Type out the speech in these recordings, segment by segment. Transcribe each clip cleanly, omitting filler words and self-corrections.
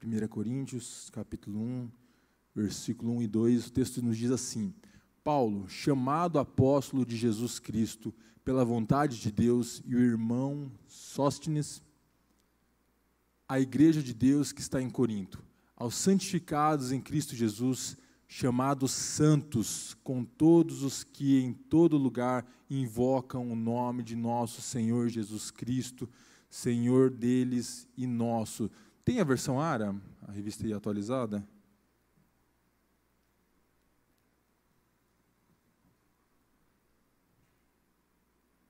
1 Coríntios, capítulo 1, versículo 1 e 2, o texto nos diz assim: Paulo, chamado apóstolo de Jesus Cristo, pela vontade de Deus, e o irmão Sóstenes, a igreja de Deus que está em Corinto, aos santificados em Cristo Jesus, chamados santos, com todos os que em todo lugar invocam o nome de nosso Senhor Jesus Cristo, Senhor deles e nosso. Tem a versão ARA, a revista aí atualizada?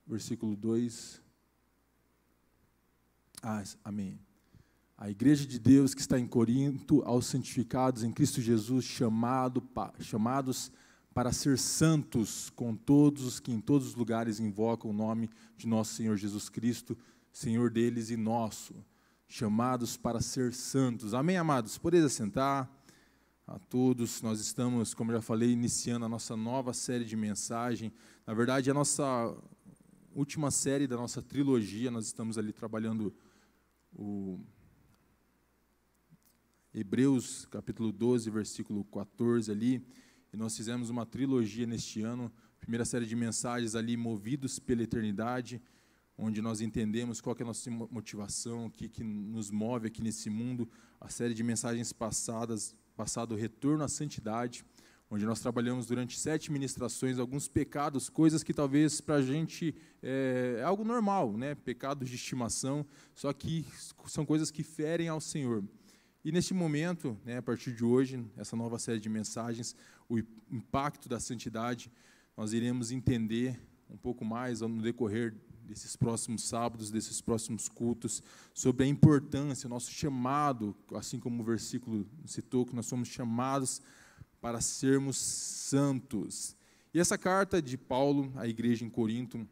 Versículo 2. Amém. A igreja de Deus que está em Corinto, aos santificados em Cristo Jesus, chamados para ser santos, com todos os que em todos os lugares invocam o nome de nosso Senhor Jesus Cristo, Senhor deles e nosso, chamados para ser santos. Amém, amados? Podeis assentar. A todos, nós estamos, como eu já falei, iniciando a nossa nova série de mensagem. Na verdade, a nossa última série da nossa trilogia, nós estamos ali trabalhando o Hebreus, capítulo 12, versículo 14 ali, e nós fizemos uma trilogia neste ano, primeira série de mensagens ali, movidos pela eternidade, onde nós entendemos qual que é a nossa motivação, o que nos move aqui nesse mundo, a série de mensagens passado Retorno à Santidade, onde nós trabalhamos durante 7 ministrações, alguns pecados, coisas que talvez para a gente é algo normal, né? Pecados de estimação, só que são coisas que ferem ao Senhor. E neste momento, né, a partir de hoje, essa nova série de mensagens, o impacto da santidade, nós iremos entender um pouco mais no decorrer desses próximos sábados, desses próximos cultos, sobre a importância, o nosso chamado, assim como o versículo citou, que nós somos chamados para sermos santos. E essa carta de Paulo à igreja em Corinto,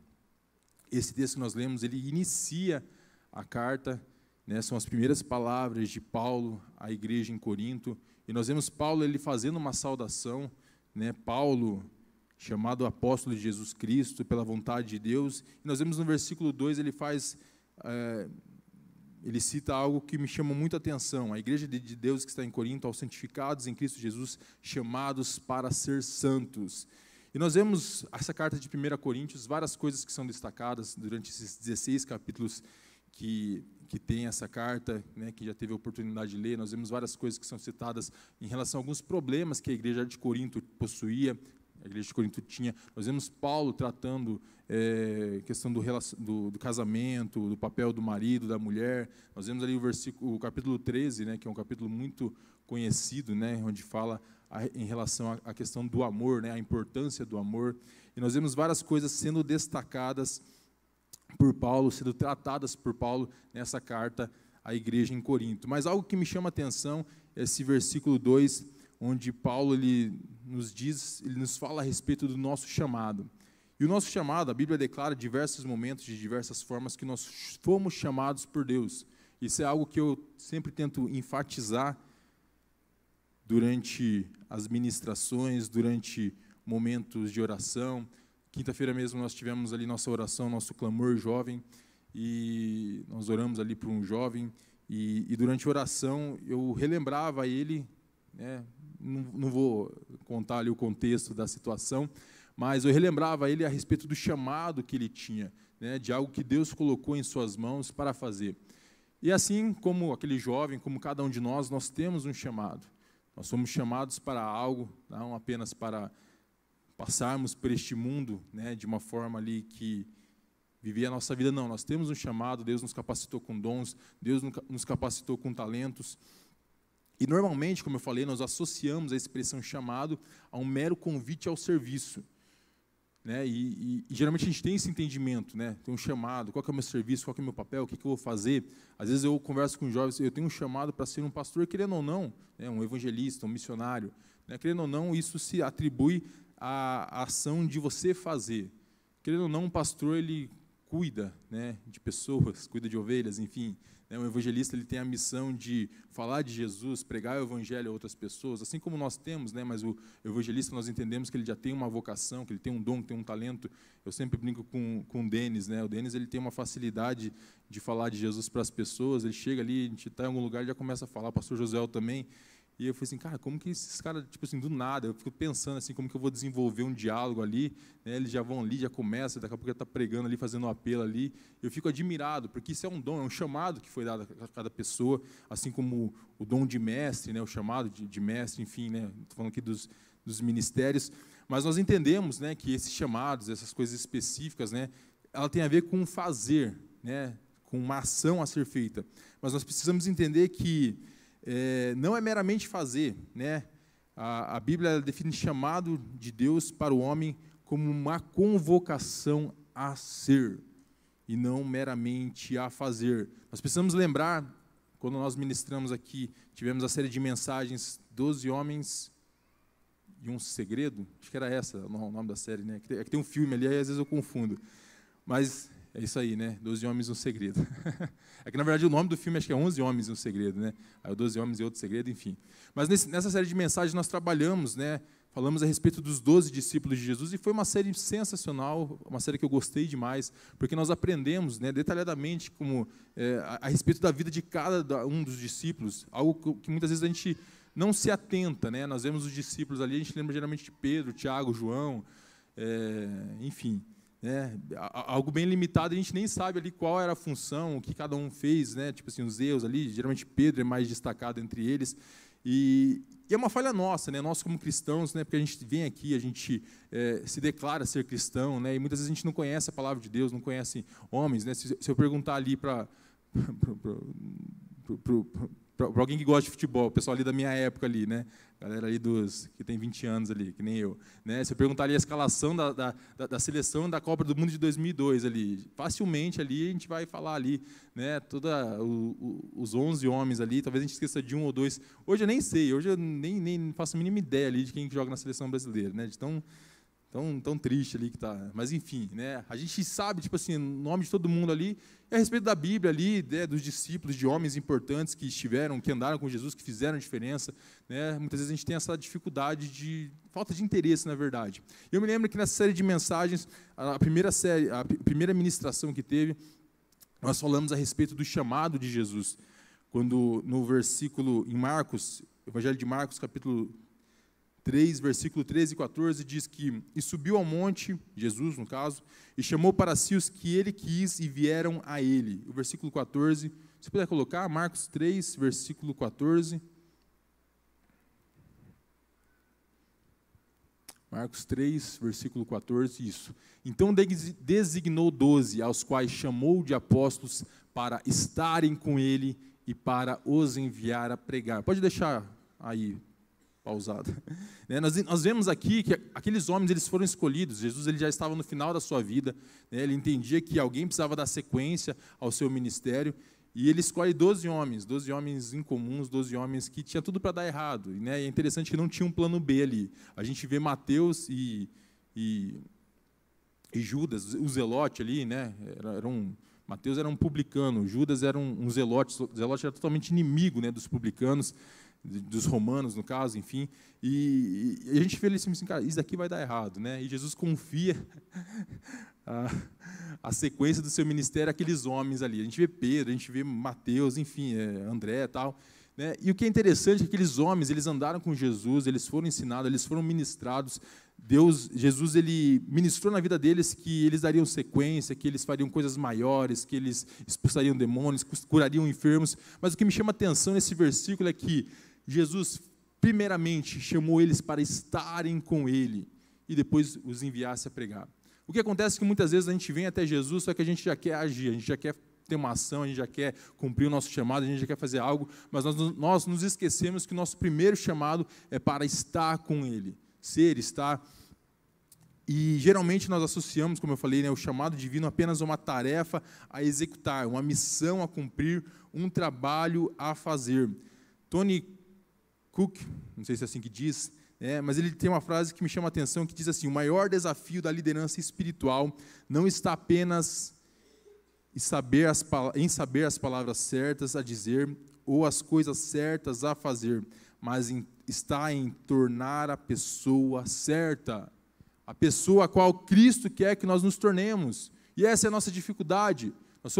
esse texto que nós lemos, ele inicia a carta, né, são as primeiras palavras de Paulo à igreja em Corinto, e nós vemos Paulo ele fazendo uma saudação, né, Paulo, chamado apóstolo de Jesus Cristo, pela vontade de Deus, e nós vemos no versículo 2, ele cita algo que me chama muita atenção, a igreja de Deus que está em Corinto, aos santificados em Cristo Jesus, chamados para ser santos. E nós vemos essa carta de 1 Coríntios, várias coisas que são destacadas durante esses 16 capítulos que tem essa carta, né, que já teve a oportunidade de ler. Nós vemos várias coisas que são citadas em relação a alguns problemas que a igreja de Corinto possuía, a igreja de Corinto tinha. Nós vemos Paulo tratando questão do casamento, do papel do marido, da mulher. Nós vemos ali o capítulo 13, né, que é um capítulo muito conhecido, né, onde fala em relação à questão do amor, né, a importância do amor. E nós vemos várias coisas sendo destacadas por Paulo, sendo tratadas por Paulo nessa carta à igreja em Corinto. Mas algo que me chama a atenção é esse versículo 2, onde Paulo ele nos fala a respeito do nosso chamado. E o nosso chamado, a Bíblia declara em diversos momentos, de diversas formas, que nós fomos chamados por Deus. Isso é algo que eu sempre tento enfatizar durante as ministrações, durante momentos de oração. Quinta-feira mesmo nós tivemos ali nossa oração, nosso clamor jovem, e nós oramos ali por um jovem, e durante a oração eu relembrava ele, né, não vou contar ali o contexto da situação, mas eu relembrava ele a respeito do chamado que ele tinha, né, de algo que Deus colocou em suas mãos para fazer. E assim como aquele jovem, como cada um de nós temos um chamado. Nós somos chamados para algo, não apenas para passarmos por este mundo, né, de uma forma ali que viver a nossa vida, não. Nós temos um chamado, Deus nos capacitou com dons, Deus nos capacitou com talentos. E normalmente, como eu falei, nós associamos a expressão chamado a um mero convite ao serviço, né? E geralmente a gente tem esse entendimento, né? Tem um chamado, qual que é o meu serviço, qual que é o meu papel, o que eu vou fazer. Às vezes eu converso com jovens, eu tenho um chamado para ser um pastor, querendo ou não, né, um evangelista, um missionário, né, querendo ou não, isso se atribui à ação de você fazer. Querendo ou não, um pastor, ele cuida, né, de pessoas, cuida de ovelhas, enfim, O evangelista ele tem a missão de falar de Jesus, pregar o evangelho a outras pessoas, assim como nós temos, mas o evangelista nós entendemos que ele já tem uma vocação, que ele tem um dom, que tem um talento. Eu sempre brinco com o Denis, O Denis ele tem uma facilidade de falar de Jesus para as pessoas, ele chega ali, a gente está em algum lugar e já começa a falar, o pastor José também. E eu falei assim, cara, como que esses caras, tipo assim, do nada, eu fico pensando assim, como que eu vou desenvolver um diálogo ali, eles já vão ali, já começa, daqui a pouco ele está pregando ali, fazendo um apelo ali, eu fico admirado, porque isso é um dom, é um chamado que foi dado a cada pessoa, assim como o dom de mestre, o chamado de mestre, enfim, estou falando aqui dos ministérios, mas nós entendemos, que esses chamados, essas coisas específicas, ela tem a ver com fazer, com uma ação a ser feita, mas nós precisamos entender que não é meramente fazer, A Bíblia define chamado de Deus para o homem como uma convocação a ser, e não meramente a fazer. Nós precisamos lembrar, quando nós ministramos aqui, tivemos a série de mensagens, 12 homens e um segredo, acho que era essa o nome da série, É que tem um filme ali, aí às vezes eu confundo, mas é isso aí, 12 homens e um segredo. É que, na verdade, o nome do filme acho que é 11 homens e um segredo, Aí 12 homens e outro segredo, enfim. Mas nessa série de mensagens nós trabalhamos, falamos a respeito dos 12 discípulos de Jesus, e foi uma série sensacional, uma série que eu gostei demais, porque nós aprendemos, detalhadamente a respeito da vida de cada um dos discípulos, algo que muitas vezes a gente não se atenta, Nós vemos os discípulos ali, a gente lembra geralmente de Pedro, Tiago, João, enfim. Algo bem limitado, a gente nem sabe ali qual era a função, o que cada um fez, tipo assim, os erros ali, geralmente Pedro é mais destacado entre eles, e é uma falha nossa, nós como cristãos, porque a gente vem aqui, a gente se declara ser cristão, e muitas vezes a gente não conhece a palavra de Deus, não conhece homens, se eu perguntar ali para alguém que gosta de futebol, o pessoal ali da minha época ali, galera ali que tem 20 anos ali, que nem eu, se eu perguntar ali a escalação da seleção da Copa do Mundo de 2002 ali, facilmente ali a gente vai falar ali, os 11 homens ali, talvez a gente esqueça de um ou dois. Hoje eu nem sei, hoje eu nem faço a mínima ideia ali de quem joga na seleção brasileira, de tão triste ali que está. Mas, enfim, a gente sabe, tipo assim, o nome de todo mundo ali, é a respeito da Bíblia ali, dos discípulos, de homens importantes que estiveram, que andaram com Jesus, que fizeram diferença. Muitas vezes a gente tem essa dificuldade de falta de interesse, na verdade. Eu me lembro que nessa série de mensagens, a primeira ministração que teve, nós falamos a respeito do chamado de Jesus. Quando no versículo, em Marcos, Evangelho de Marcos, capítulo 3, versículo 13 e 14, diz que, e subiu ao monte, Jesus no caso, e chamou para si os que ele quis e vieram a ele. O versículo 14, se puder colocar, Marcos 3, versículo 14. Marcos 3, versículo 14, isso. Então designou 12, aos quais chamou de apóstolos para estarem com ele e para os enviar a pregar. Pode deixar aí pausado. Nós vemos aqui que aqueles homens eles foram escolhidos. Jesus ele já estava no final da sua vida, ele entendia que alguém precisava dar sequência ao seu ministério, e ele escolhe 12 homens incomuns, 12 homens que tinha tudo para dar errado. E é interessante que não tinha um plano B ali. A gente vê Mateus e Judas, o zelote ali, Mateus era um publicano, Judas era um zelote. O zelote era totalmente inimigo, dos publicanos, dos romanos, no caso, enfim, e a gente vê ele assim, cara, isso daqui vai dar errado, e Jesus confia a sequência do seu ministério àqueles homens ali. A gente vê Pedro, a gente vê Mateus, enfim, André e tal, e o que é interessante é que aqueles homens, eles andaram com Jesus, eles foram ensinados, eles foram ministrados, Jesus, ele ministrou na vida deles que eles dariam sequência, que eles fariam coisas maiores, que eles expulsariam demônios, curariam enfermos, mas o que me chama a atenção nesse versículo é que Jesus, primeiramente, chamou eles para estarem com ele e depois os enviasse a pregar. O que acontece é que muitas vezes a gente vem até Jesus, só que a gente já quer agir, a gente já quer ter uma ação, a gente já quer cumprir o nosso chamado, a gente já quer fazer algo, mas nós nos esquecemos que o nosso primeiro chamado é para estar com ele, estar. E geralmente nós associamos, como eu falei, o chamado divino apenas a uma tarefa a executar, uma missão a cumprir, um trabalho a fazer. Tony Cook, não sei se é assim que diz, mas ele tem uma frase que me chama a atenção, que diz assim: o maior desafio da liderança espiritual não está apenas em saber as palavras certas a dizer, ou as coisas certas a fazer, mas está em tornar a pessoa certa, a pessoa a qual Cristo quer que nós nos tornemos. E essa é a nossa dificuldade. Nós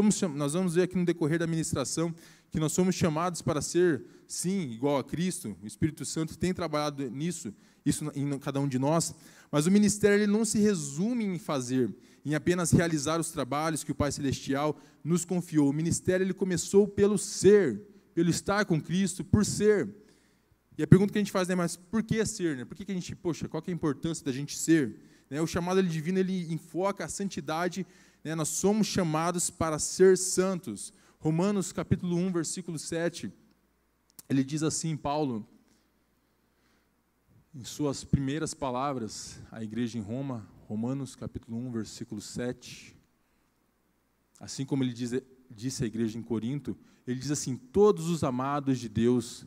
vamos ver aqui no decorrer da ministração que nós somos chamados para ser, sim, igual a Cristo. O Espírito Santo tem trabalhado nisso, isso em cada um de nós. Mas o ministério ele não se resume em fazer, em apenas realizar os trabalhos que o Pai Celestial nos confiou. O ministério ele começou pelo ser, pelo estar com Cristo, por ser. E a pergunta que a gente faz, né, mas por que ser? Né? Por que a gente, qual que é a importância da gente ser? Né, o chamado divino, ele enfoca a santidade, né, nós somos chamados para ser santos. Romanos capítulo 1, versículo 7, ele diz assim, Paulo, em suas primeiras palavras à igreja em Roma, Romanos capítulo 1, versículo 7, assim como ele disse à igreja em Corinto, ele diz assim, todos os amados de Deus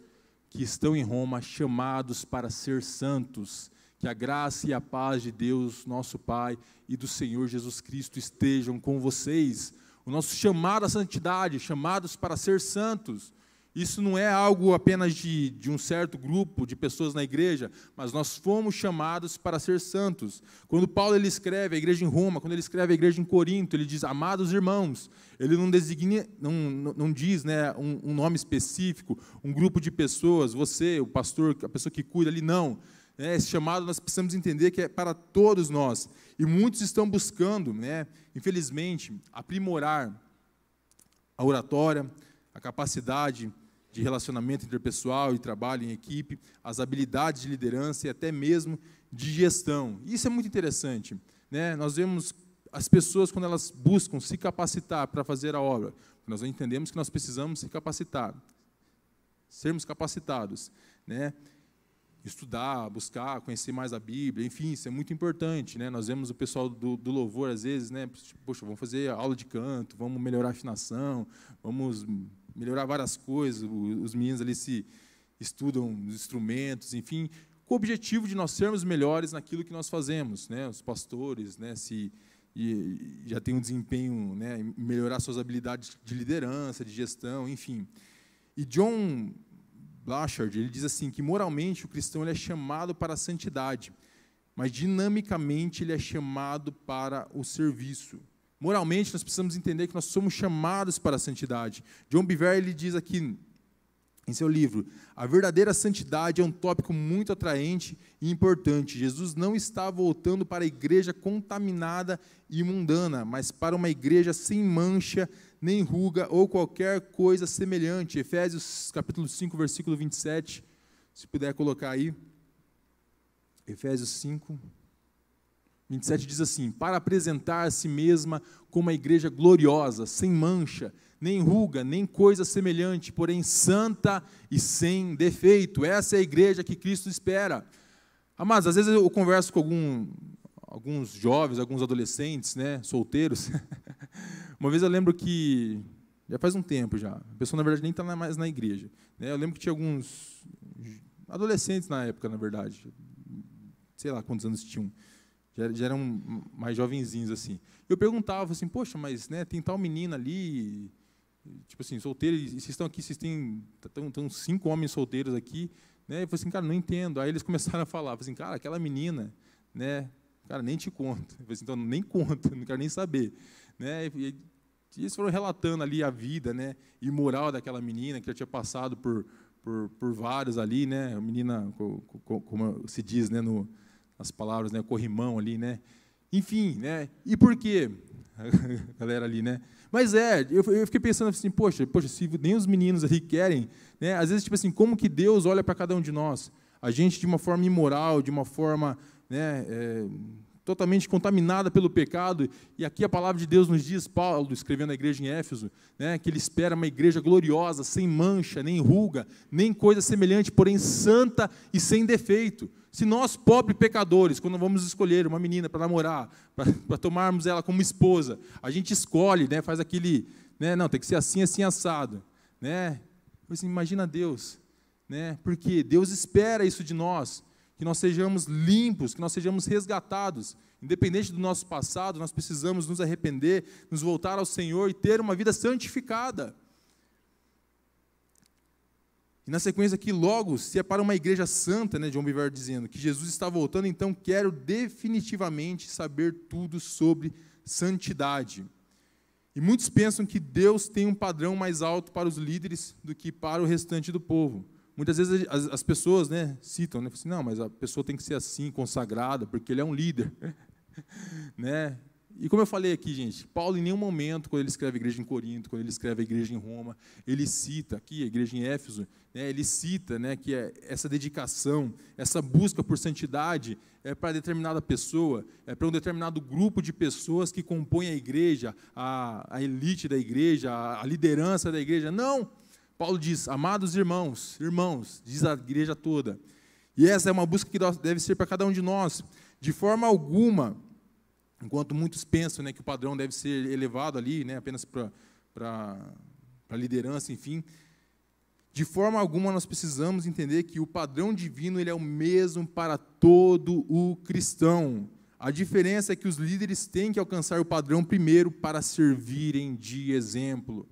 que estão em Roma, chamados para ser santos, que a graça e a paz de Deus, nosso Pai, e do Senhor Jesus Cristo estejam com vocês. O nosso chamado à santidade, chamados para ser santos. Isso não é algo apenas de um certo grupo de pessoas na igreja, mas nós fomos chamados para ser santos. Quando Paulo ele escreve a igreja em Roma, quando ele escreve a igreja em Corinto, ele diz, amados irmãos, ele não designa, não diz, né, um nome específico, um grupo de pessoas, você, o pastor, a pessoa que cuida ali, não. Esse chamado nós precisamos entender que é para todos nós. E muitos estão buscando, né, infelizmente, aprimorar a oratória, a capacidade de relacionamento interpessoal e trabalho em equipe, as habilidades de liderança e até mesmo de gestão. Isso é muito interessante. Né? Nós vemos as pessoas, quando elas buscam se capacitar para fazer a obra, nós entendemos que nós precisamos se capacitar, sermos capacitados, né? Estudar, buscar, conhecer mais a Bíblia, enfim, isso é muito importante, né? Nós vemos o pessoal do louvor, às vezes, né? Poxa, vamos fazer aula de canto, vamos melhorar a afinação, vamos melhorar várias coisas, os meninos ali se estudam os instrumentos, enfim, com o objetivo de nós sermos melhores naquilo que nós fazemos, né? Os pastores, né? Já tem um desempenho, né? Melhorar suas habilidades de liderança, de gestão, enfim. E John Blachard, ele diz assim, que moralmente o cristão ele é chamado para a santidade, mas dinamicamente ele é chamado para o serviço. Moralmente nós precisamos entender que nós somos chamados para a santidade. John Bevere ele diz aqui em seu livro, a verdadeira santidade é um tópico muito atraente e importante. Jesus não está voltando para a igreja contaminada e mundana, mas para uma igreja sem mancha, nem ruga ou qualquer coisa semelhante. Efésios capítulo 5, versículo 27, se puder colocar aí. Efésios 5, 27 diz assim, para apresentar a si mesma como uma igreja gloriosa, sem mancha, nem ruga, nem coisa semelhante, porém santa e sem defeito. Essa é a igreja que Cristo espera. Amados, às vezes eu converso com alguns jovens, alguns adolescentes, né, solteiros. Uma vez eu lembro que, já faz um tempo já, a pessoa na verdade nem está mais na igreja. Né, eu lembro que tinha alguns adolescentes na época, na verdade, sei lá quantos anos tinham, já eram mais jovenzinhos assim. Eu perguntava assim, poxa, mas né, tem tal menina ali, tipo assim, solteira, e vocês estão aqui, vocês estão 5 homens solteiros aqui, né? Eu falei assim, cara, não entendo. Aí eles começaram a falar, assim, cara, aquela menina, né? Cara, nem te conto. Eu falei assim, então nem conto, não quero nem saber, né? E eles foram relatando ali a vida, né? Imoral daquela menina que já tinha passado por vários ali, né? A menina, como se diz, né? As palavras, né? Corrimão ali, né? Enfim, né? E por quê? A galera ali, né? Mas eu fiquei pensando assim, poxa, se nem os meninos ali querem, né? Às vezes, tipo assim, como que Deus olha para cada um de nós? A gente de uma forma imoral, de uma forma, né, totalmente contaminada pelo pecado, e aqui a palavra de Deus nos diz, Paulo, escrevendo à igreja em Éfeso, né, que ele espera uma igreja gloriosa, sem mancha, nem ruga, nem coisa semelhante, porém santa e sem defeito. Se nós, pobres pecadores, quando vamos escolher uma menina para namorar, para tomarmos ela como esposa, a gente escolhe, né, faz aquele, né, não, tem que ser assim, assim, assado. Né? Assim, imagina Deus, né, porque Deus espera isso de nós, que nós sejamos limpos, que nós sejamos resgatados. Independente do nosso passado, nós precisamos nos arrepender, nos voltar ao Senhor e ter uma vida santificada. E na sequência aqui, logo, se é para uma igreja santa, né, John Bevere dizendo que Jesus está voltando, então quero definitivamente saber tudo sobre santidade. E muitos pensam que Deus tem um padrão mais alto para os líderes do que para o restante do povo. Muitas vezes as pessoas, né, citam, né, assim, não, mas a pessoa tem que ser assim, consagrada, porque ele é um líder. Né? E como eu falei aqui, gente, Paulo em nenhum momento, quando ele escreve a igreja em Corinto, quando ele escreve a igreja em Roma, ele cita aqui, a igreja em Éfeso, né, ele cita, né, que essa dedicação, essa busca por santidade é para determinada pessoa, é para um determinado grupo de pessoas que compõem a igreja, a elite da igreja, a liderança da igreja. Não! Paulo diz, amados irmãos, diz a igreja toda. E essa é uma busca que deve ser para cada um de nós. De forma alguma, enquanto muitos pensam, né, que o padrão deve ser elevado ali, né, apenas para a liderança, enfim, de forma alguma nós precisamos entender que o padrão divino ele é o mesmo para todo o cristão. A diferença é que os líderes têm que alcançar o padrão primeiro para servirem de exemplo.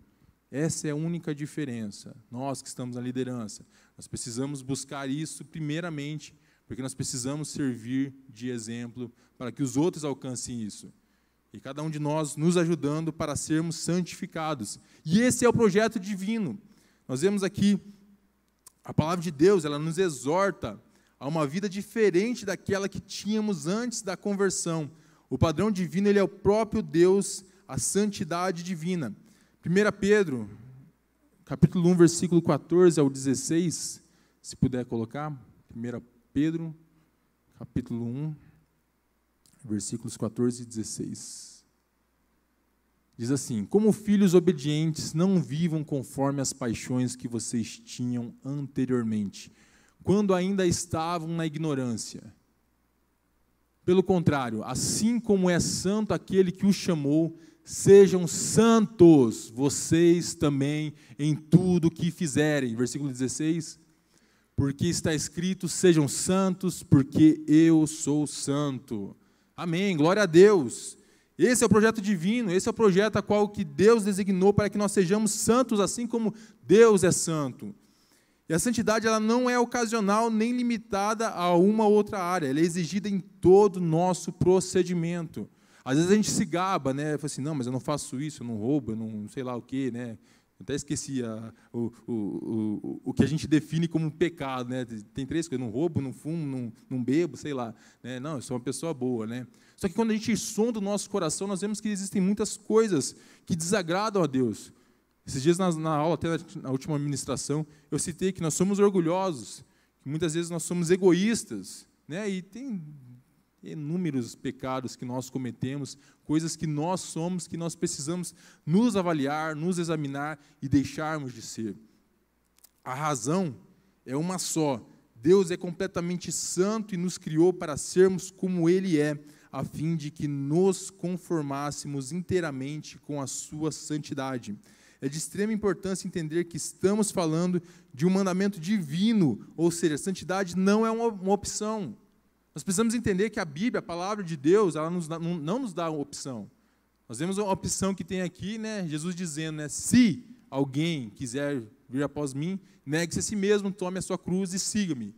Essa é a única diferença. Nós que estamos na liderança, nós precisamos buscar isso primeiramente, porque nós precisamos servir de exemplo para que os outros alcancem isso. E cada um de nós nos ajudando para sermos santificados. E esse é o projeto divino. Nós vemos aqui, a palavra de Deus, ela nos exorta a uma vida diferente daquela que tínhamos antes da conversão. O padrão divino, ele é o próprio Deus, a santidade divina. 1 Pedro, capítulo 1, versículo 14 ao 16, se puder colocar, 1 Pedro, capítulo 1, versículos 14 e 16. Diz assim, como filhos obedientes, não vivam conforme as paixões que vocês tinham anteriormente, quando ainda estavam na ignorância. Pelo contrário, assim como é santo aquele que os chamou, sejam santos vocês também em tudo o que fizerem. Versículo 16. Porque está escrito, sejam santos, porque eu sou santo. Amém, glória a Deus. Esse é o projeto divino, esse é o projeto a qual que Deus designou para que nós sejamos santos, assim como Deus é santo. E a santidade ela não é ocasional nem limitada a uma ou outra área, ela é exigida em todo o nosso procedimento. Às vezes a gente se gaba, né? Fala assim, não, mas eu não faço isso, eu não roubo, eu não sei lá o quê, né? Eu até esqueci o que a gente define como pecado, né? Tem 3 coisas, não roubo, não fumo, não bebo, sei lá. Né? Não, eu sou uma pessoa boa, né? Só que quando a gente sonda o nosso coração, nós vemos que existem muitas coisas que desagradam a Deus. Esses dias na aula, até na última ministração, eu citei que nós somos orgulhosos, que muitas vezes nós somos egoístas, né? E tem inúmeros pecados que nós cometemos, coisas que nós somos, que nós precisamos nos avaliar, nos examinar e deixarmos de ser. A razão é uma só. Deus é completamente santo e nos criou para sermos como Ele é, a fim de que nos conformássemos inteiramente com a sua santidade. É de extrema importância entender que estamos falando de um mandamento divino, ou seja, a santidade não é uma opção. Nós precisamos entender que a Bíblia, a palavra de Deus, ela não nos dá uma opção. Nós vemos uma opção que tem aqui, né, Jesus dizendo, né, se alguém quiser vir após mim, negue-se a si mesmo, tome a sua cruz e siga-me.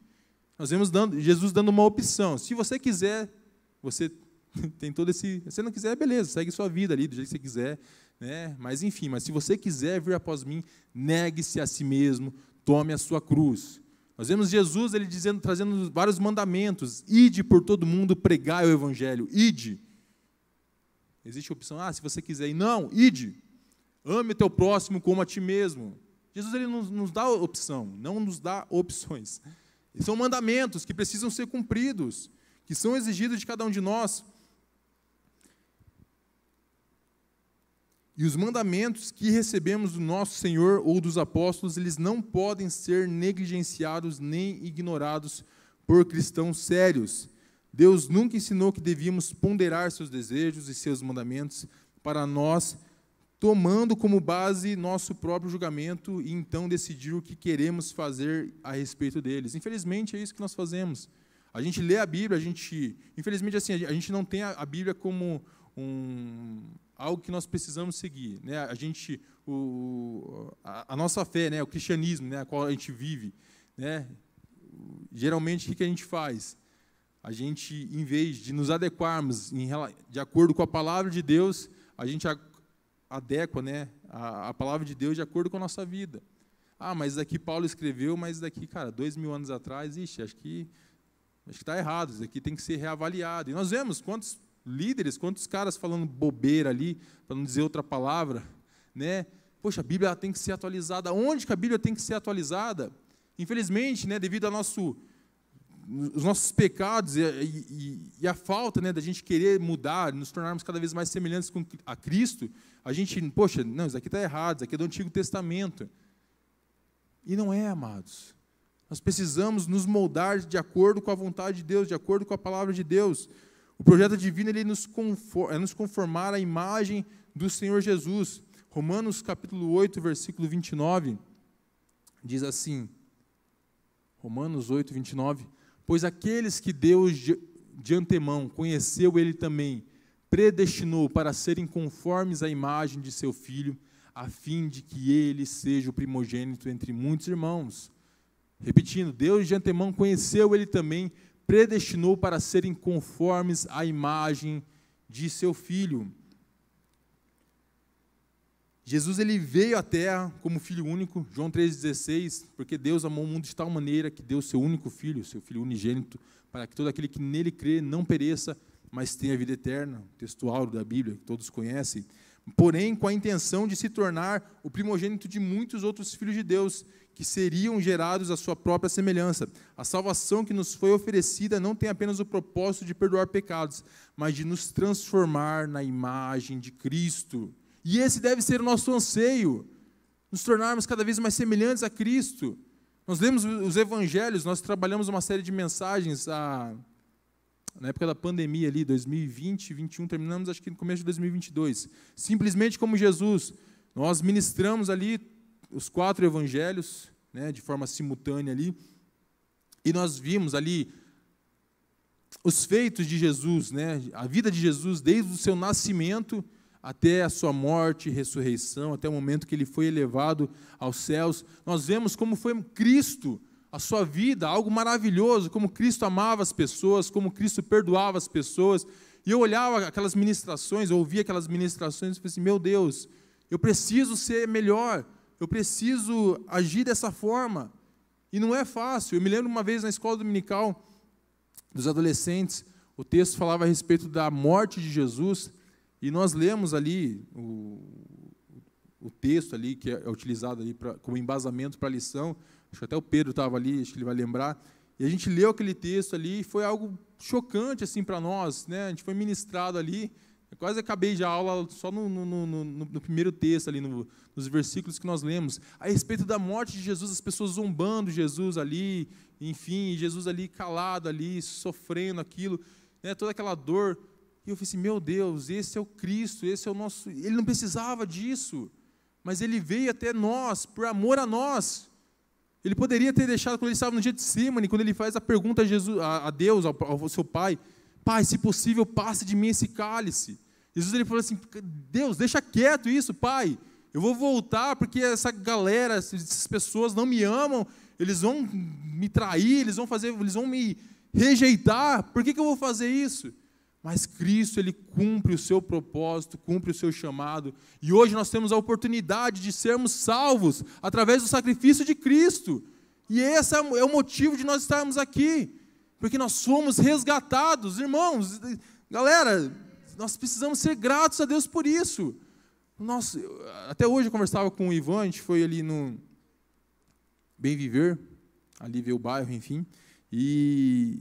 Nós vemos Jesus dando uma opção. Se você quiser, você tem todo esse... Se você não quiser, beleza, segue sua vida ali, do jeito que você quiser. Né? Mas, enfim, mas se você quiser vir após mim, negue-se a si mesmo, tome a sua cruz. Nós vemos Jesus ele dizendo, trazendo vários mandamentos. Ide por todo mundo, pregai o evangelho. Ide. Existe a opção, se você quiser ir. Não, ide. Ame o teu próximo como a ti mesmo. Jesus ele nos dá opção, não nos dá opções. E são mandamentos que precisam ser cumpridos, que são exigidos de cada um de nós. E os mandamentos que recebemos do nosso Senhor ou dos apóstolos, eles não podem ser negligenciados nem ignorados por cristãos sérios. Deus nunca ensinou que devíamos ponderar seus desejos e seus mandamentos para nós, tomando como base nosso próprio julgamento e então decidir o que queremos fazer a respeito deles. Infelizmente, é isso que nós fazemos. A gente lê a Bíblia, infelizmente, assim, a gente não tem a Bíblia como algo que nós precisamos seguir, né? A nossa fé, né? O cristianismo, né? A qual a gente vive, né? Geralmente, o que a gente faz? A gente, em vez de nos adequarmos de acordo com a palavra de Deus, a gente adequa, né, a palavra de Deus de acordo com a nossa vida. Mas isso daqui Paulo escreveu, mas isso daqui, cara, 2000 anos atrás, acho que está errado, isso daqui tem que ser reavaliado. E nós vemos quantos líderes, quantos caras falando bobeira ali, para não dizer outra palavra, né? Poxa, a Bíblia tem que ser atualizada. Onde que a Bíblia tem que ser atualizada? Infelizmente, né, devido os nossos pecados e a falta, né, da gente querer mudar, nos tornarmos cada vez mais semelhantes a Cristo, a gente, poxa, não, isso aqui está errado, isso aqui é do Antigo Testamento. E não é, amados. Nós precisamos nos moldar de acordo com a vontade de Deus, de acordo com a palavra de Deus. O projeto divino ele nos conformar à imagem do Senhor Jesus. Romanos capítulo 8, versículo 29, diz assim, Romanos 8, 29, pois aqueles que Deus de antemão conheceu, Ele também predestinou para serem conformes à imagem de seu Filho, a fim de que Ele seja o primogênito entre muitos irmãos. Repetindo, Deus de antemão conheceu, Ele também predestinou para serem conformes à imagem de seu Filho. Jesus ele veio à terra como Filho único, João 3,16, porque Deus amou o mundo de tal maneira que deu seu único Filho, seu Filho unigênito, para que todo aquele que nele crê não pereça, mas tenha vida eterna, textual da Bíblia, que todos conhecem, porém com a intenção de se tornar o primogênito de muitos outros filhos de Deus, que seriam gerados à sua própria semelhança. A salvação que nos foi oferecida não tem apenas o propósito de perdoar pecados, mas de nos transformar na imagem de Cristo. E esse deve ser o nosso anseio, nos tornarmos cada vez mais semelhantes a Cristo. Nós lemos os evangelhos, nós trabalhamos uma série de mensagens na época da pandemia ali, 2020, 2021, terminamos acho que no começo de 2022. Simplesmente como Jesus, nós ministramos ali os 4 evangelhos, né, de forma simultânea ali, e nós vimos ali os feitos de Jesus, né, a vida de Jesus desde o seu nascimento até a sua morte e ressurreição, até o momento que ele foi elevado aos céus. Nós vemos como foi Cristo, a sua vida, algo maravilhoso, como Cristo amava as pessoas, como Cristo perdoava as pessoas. E eu olhava aquelas ministrações, eu ouvia aquelas ministrações e falei assim, meu Deus, eu preciso ser melhor, eu preciso agir dessa forma. E não é fácil. Eu me lembro uma vez na escola dominical dos adolescentes, o texto falava a respeito da morte de Jesus, e nós lemos ali o texto ali, que é utilizado ali como embasamento para a lição. Acho que até o Pedro estava ali, acho que ele vai lembrar. E a gente leu aquele texto ali e foi algo chocante assim, para nós, né? A gente foi ministrado ali. Eu quase acabei já a aula só no primeiro texto, ali, nos versículos que nós lemos. A respeito da morte de Jesus, as pessoas zombando Jesus ali, enfim, Jesus ali calado, ali, sofrendo aquilo, né? Toda aquela dor. E eu falei assim, meu Deus, esse é o Cristo, esse é o nosso... Ele não precisava disso, mas Ele veio até nós, por amor a nós. Ele poderia ter deixado, quando Ele estava no Getsemane, quando Ele faz a pergunta a Deus, ao seu Pai, Pai, se possível, passe de mim esse cálice. Jesus ele falou assim, Deus, deixa quieto isso, Pai, eu vou voltar, porque essa galera, essas pessoas não me amam, eles vão me trair, eles vão me rejeitar, por que eu vou fazer isso? Mas Cristo, Ele cumpre o seu propósito, cumpre o seu chamado. E hoje nós temos a oportunidade de sermos salvos através do sacrifício de Cristo. E esse é o motivo de nós estarmos aqui. Porque nós fomos resgatados. Irmãos, galera, nós precisamos ser gratos a Deus por isso. Até hoje eu conversava com o Ivan, a gente foi ali no Bem Viver, ali ver o bairro, enfim. E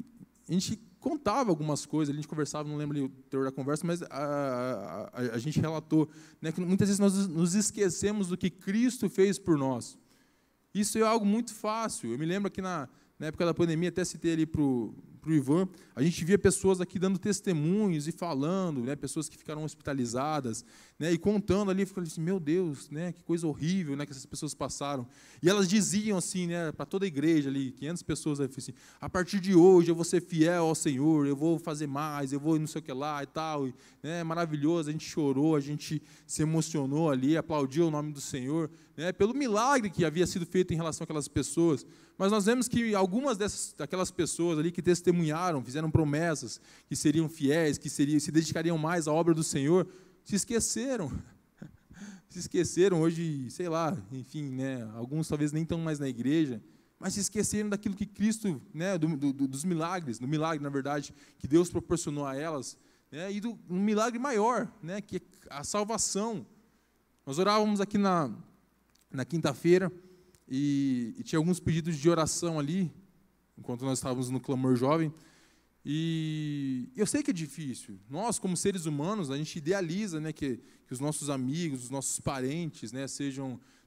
a gente contava algumas coisas, a gente conversava, não lembro o teor da conversa, mas a gente relatou, né, que muitas vezes nós nos esquecemos do que Cristo fez por nós. Isso é algo muito fácil. Eu me lembro que na época da pandemia, até citei ali para o para o Ivan, a gente via pessoas aqui dando testemunhos e falando, né, pessoas que ficaram hospitalizadas, né, e contando ali, ficando assim, meu Deus, né, que coisa horrível, né, que essas pessoas passaram. E elas diziam assim, né, para toda a igreja ali, 500 pessoas, assim, a partir de hoje eu vou ser fiel ao Senhor, eu vou fazer mais, eu vou não sei o que lá e tal, né, maravilhoso. A gente chorou, a gente se emocionou ali, aplaudiu o nome do Senhor, né, pelo milagre que havia sido feito em relação àquelas pessoas. Mas nós vemos que algumas daquelas pessoas ali que testemunharam, fizeram promessas, que seriam fiéis, que se dedicariam mais à obra do Senhor, se esqueceram. Se esqueceram hoje, sei lá, enfim, né, alguns talvez nem estão mais na igreja, mas se esqueceram daquilo que Cristo, né, dos milagres, do milagre, na verdade, que Deus proporcionou a elas, né, e um milagre maior, né, que é a salvação. Nós orávamos aqui na quinta-feira, e tinha alguns pedidos de oração ali, enquanto nós estávamos no Clamor Jovem, e eu sei que é difícil. Nós, como seres humanos, a gente idealiza, né, que os nossos amigos, os nossos parentes, né,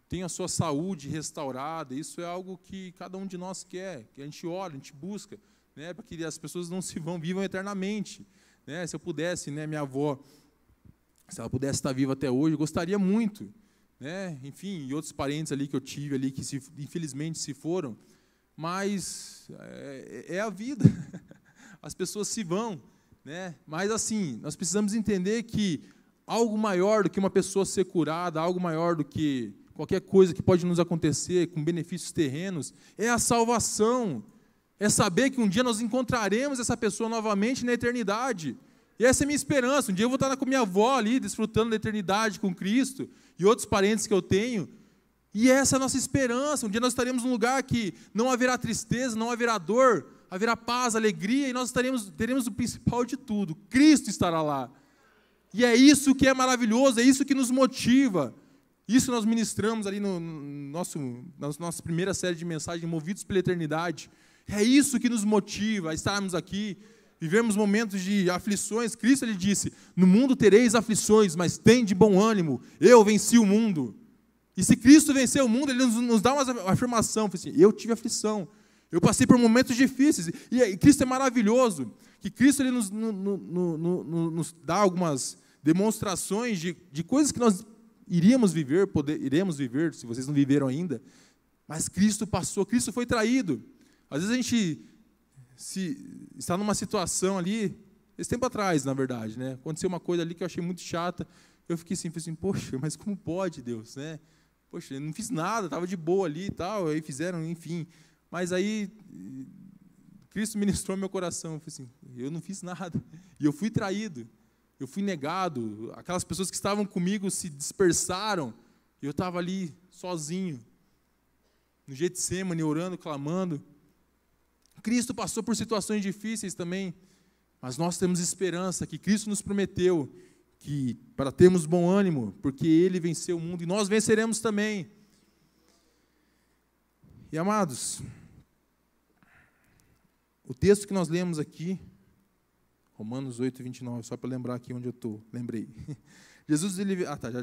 tenham a sua saúde restaurada. Isso é algo que cada um de nós quer, que a gente ora, a gente busca, né, para que as pessoas não vivam eternamente. Né? Se eu pudesse, né, minha avó, se ela pudesse estar viva até hoje, eu gostaria muito. Né? Enfim, e outros parentes ali que eu tive ali que infelizmente se foram, mas é a vida. As pessoas se vão, né? Mas assim, nós precisamos entender que algo maior do que uma pessoa ser curada, algo maior do que qualquer coisa que pode nos acontecer com benefícios terrenos, é a salvação. É saber que um dia nós encontraremos essa pessoa novamente na eternidade. E essa é a minha esperança. Um dia eu vou estar com minha avó ali, desfrutando da eternidade com Cristo, e outros parentes que eu tenho, e essa é a nossa esperança. Um dia nós estaremos num lugar que não haverá tristeza, não haverá dor, haverá paz, alegria, e nós teremos o principal de tudo, Cristo estará lá. E é isso que é maravilhoso, é isso que nos motiva. Isso nós ministramos ali na nossa primeira série de mensagens, Movidos pela Eternidade. É isso que nos motiva a estarmos aqui, vivemos momentos de aflições. Cristo, ele disse, no mundo tereis aflições, mas tende bom ânimo, eu venci o mundo. E se Cristo venceu o mundo, ele nos dá uma afirmação, assim, eu tive aflição, eu passei por momentos difíceis, e Cristo é maravilhoso, que Cristo ele nos dá algumas demonstrações de coisas que nós iremos viver, se vocês não viveram ainda, mas Cristo passou, Cristo foi traído. Às vezes a gente está numa situação ali, esse tempo atrás, na verdade, né? Aconteceu uma coisa ali que eu achei muito chata, eu fiquei assim, poxa, mas como pode, Deus, né? Poxa, eu não fiz nada, estava de boa ali e tal, aí fizeram, enfim. Mas aí, Cristo ministrou meu coração, eu falei assim, eu não fiz nada, e eu fui traído, eu fui negado, aquelas pessoas que estavam comigo se dispersaram, e eu estava ali, sozinho, no Getsemane, orando, clamando. Cristo passou por situações difíceis também, mas nós temos esperança que Cristo nos prometeu que para termos bom ânimo, porque Ele venceu o mundo e nós venceremos também. E amados, o texto que nós lemos aqui, Romanos 8, 29, só para lembrar aqui onde eu estou, lembrei. Jesus,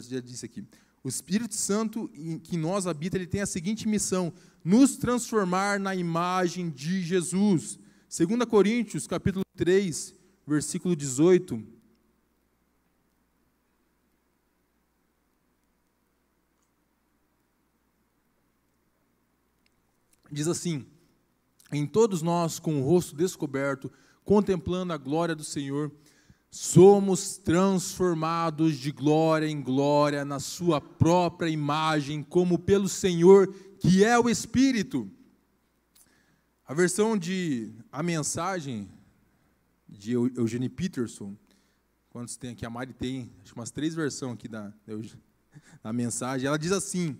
já disse aqui. O Espírito Santo que em nós habita, ele tem a seguinte missão, nos transformar na imagem de Jesus. 2 Coríntios, capítulo 3, versículo 18. Diz assim, em todos nós, com o rosto descoberto, contemplando a glória do Senhor, somos transformados de glória em glória na sua própria imagem, como pelo Senhor, que é o Espírito. A versão a mensagem de Eugene Peterson, quantos tem aqui? A Mari tem, acho que umas 3 versões aqui da mensagem, ela diz assim,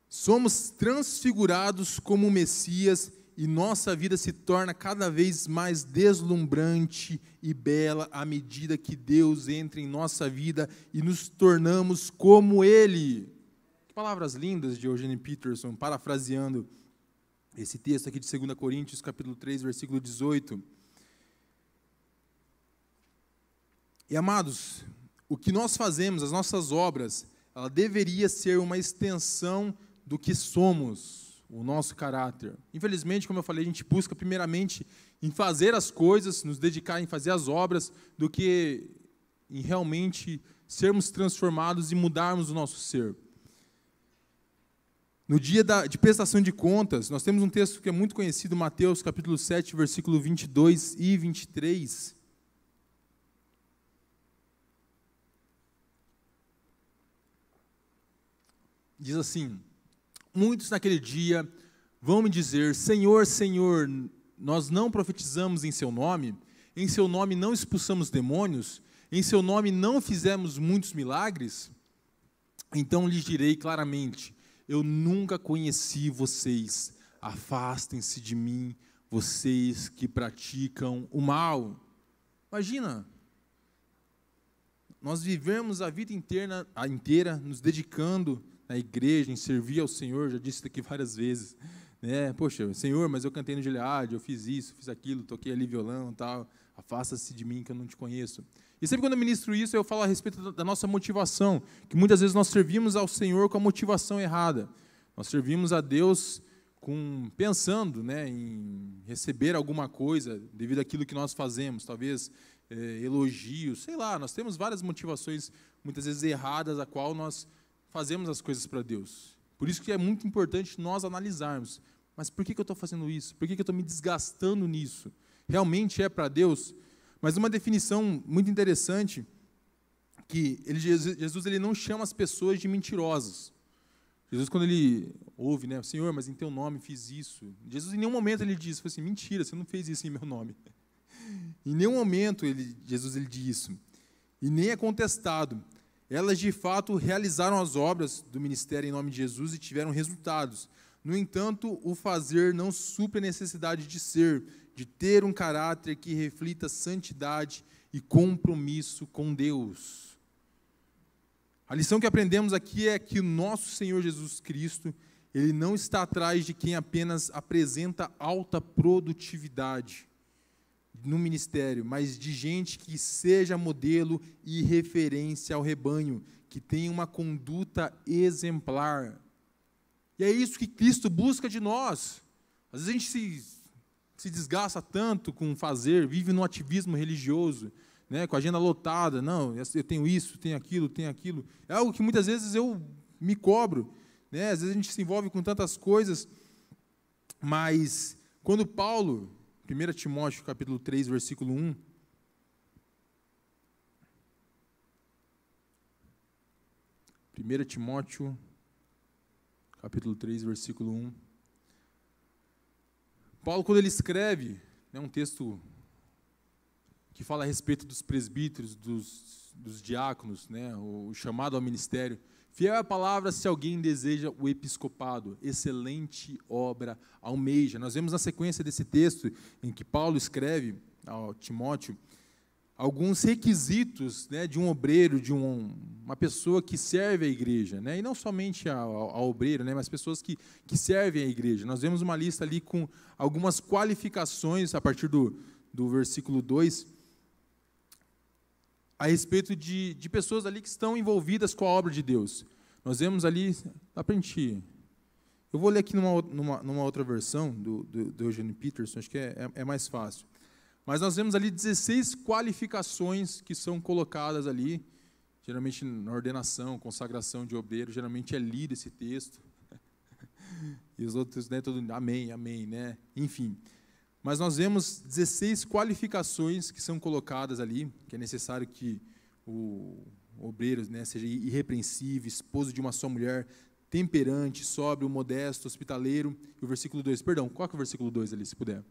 somos transfigurados como o Messias e nossa vida se torna cada vez mais deslumbrante e bela à medida que Deus entra em nossa vida e nos tornamos como Ele. Que palavras lindas de Eugene Peterson, parafraseando esse texto aqui de 2 Coríntios, capítulo 3, versículo 18. E, amados, o que nós fazemos, as nossas obras, ela deveria ser uma extensão do que somos. o nosso caráter. Infelizmente, como eu falei, a gente busca primeiramente em fazer as coisas, nos dedicar em fazer as obras, do que em realmente sermos transformados e mudarmos o nosso ser. No dia de prestação de contas, nós temos um texto que é muito conhecido, Mateus capítulo 7, versículo 22 e 23. Diz assim: muitos naquele dia vão me dizer, Senhor, Senhor, nós não profetizamos em seu nome não expulsamos demônios, em seu nome não fizemos muitos milagres? Então lhes direi claramente, eu nunca conheci vocês, afastem-se de mim, vocês que praticam o mal. Imagina, nós vivemos a vida inteira nos dedicando na igreja, em servir ao Senhor, já disse isso aqui várias vezes, né? Poxa, Senhor, mas eu cantei no Gilead, eu fiz isso, fiz aquilo, toquei ali violão e tal, afasta-se de mim que eu não te conheço. E sempre quando eu ministro isso, eu falo a respeito da nossa motivação, que muitas vezes nós servimos ao Senhor com a motivação errada. Nós servimos a Deus pensando, né, em receber alguma coisa devido àquilo que nós fazemos, talvez elogios, sei lá, nós temos várias motivações, muitas vezes erradas, a qual nós fazemos as coisas para Deus. Por isso que é muito importante nós analisarmos, mas por que eu estou fazendo isso? Por que eu estou me desgastando nisso? Realmente é para Deus? Mas uma definição muito interessante, que Jesus ele não chama as pessoas de mentirosas. Jesus, quando ele ouve, né, Senhor, mas em teu nome fiz isso. Jesus em nenhum momento ele diz, assim, mentira, você não fez isso em meu nome. Em nenhum momento Jesus ele diz isso. E nem é contestado. Elas, de fato, realizaram as obras do ministério em nome de Jesus e tiveram resultados. No entanto, o fazer não supre a necessidade de ser, de ter um caráter que reflita santidade e compromisso com Deus. A lição que aprendemos aqui é que o nosso Senhor Jesus Cristo, ele não está atrás de quem apenas apresenta alta produtividade no ministério, mas de gente que seja modelo e referência ao rebanho, que tenha uma conduta exemplar. E é isso que Cristo busca de nós. Às vezes a gente se desgasta tanto com fazer, vive no ativismo religioso, né, com a agenda lotada, não, eu tenho isso, tenho aquilo, é algo que muitas vezes eu me cobro, né, às vezes a gente se envolve com tantas coisas, mas quando Paulo, 1 Timóteo capítulo 3, versículo 1, capítulo 3, versículo 1, Paulo, quando ele escreve, né, um texto que fala a respeito dos presbíteros, dos diáconos, né, o chamado ao ministério, fiel é a palavra se alguém deseja o episcopado, excelente obra almeja. Nós vemos na sequência desse texto, em que Paulo escreve ao Timóteo, alguns requisitos, né, de um obreiro, de uma pessoa que serve a igreja, né, e não somente ao obreiro, né, mas pessoas que servem a igreja. Nós vemos uma lista ali com algumas qualificações, a partir do versículo 2, a respeito de pessoas ali que estão envolvidas com a obra de Deus. Nós vemos ali, dá para a gente... Eu vou ler aqui numa outra versão do Eugene Peterson, acho que é mais fácil. Mas nós vemos ali 16 qualificações que são colocadas ali, geralmente na ordenação, consagração de obreiro, geralmente é lido esse texto. E os outros, né, todo amém, amém, né? Enfim. Mas nós vemos 16 qualificações que são colocadas ali, que é necessário que o obreiro, né, seja irrepreensível, esposo de uma só mulher, temperante, sóbrio, modesto, hospitaleiro. E o versículo 2, perdão, qual que é o versículo 2 ali, se puder?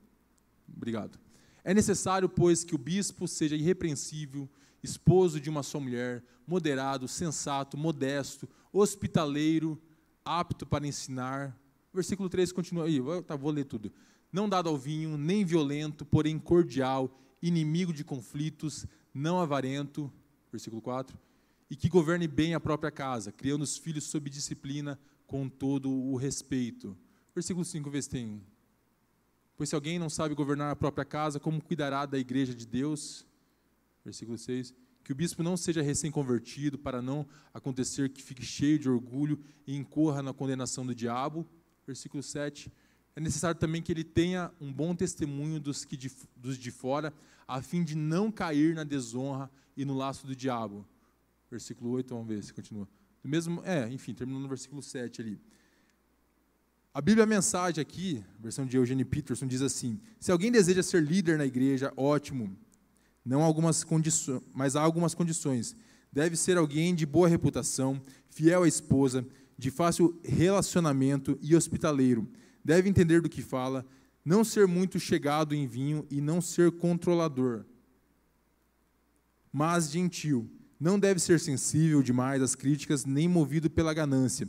Obrigado. É necessário, pois, que o bispo seja irrepreensível, esposo de uma só mulher, moderado, sensato, modesto, hospitaleiro, apto para ensinar. Versículo 3 continua aí, vou ler tudo. Não dado ao vinho, nem violento, porém cordial, inimigo de conflitos, não avarento, versículo 4, e que governe bem a própria casa, criando os filhos sob disciplina, com todo o respeito. Versículo 5, vê se tem... Pois se alguém não sabe governar a própria casa, como cuidará da igreja de Deus? Versículo 6. Que o bispo não seja recém-convertido, para não acontecer que fique cheio de orgulho e incorra na condenação do diabo. versículo 7, é necessário também que ele tenha um bom testemunho dos de fora, a fim de não cair na desonra e no laço do diabo. Versículo 8, vamos ver se continua. Do mesmo, enfim, terminando no versículo 7 ali. A Bíblia, a mensagem aqui, versão de Eugene Peterson, diz assim: se alguém deseja ser líder na igreja, ótimo, não há algumas condições, mas há algumas condições. Deve ser alguém de boa reputação, fiel à esposa, de fácil relacionamento e hospitaleiro. Deve entender do que fala, não ser muito chegado em vinho e não ser controlador, mas gentil. Não deve ser sensível demais às críticas, nem movido pela ganância.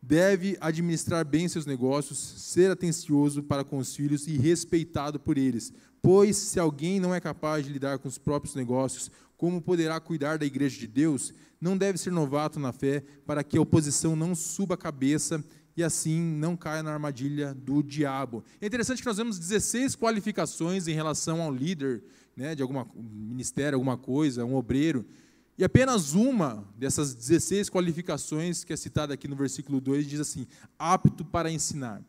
Deve administrar bem seus negócios, ser atencioso para com os filhos e respeitado por eles. Pois, se alguém não é capaz de lidar com os próprios negócios, como poderá cuidar da igreja de Deus? Não deve ser novato na fé, para que a oposição não suba a cabeça e assim não caia na armadilha do diabo. É interessante que nós vemos 16 qualificações em relação ao líder, né, de algum ministério, alguma coisa, um obreiro. E apenas uma dessas 16 qualificações que é citada aqui no versículo 2 diz assim: apto para ensinar.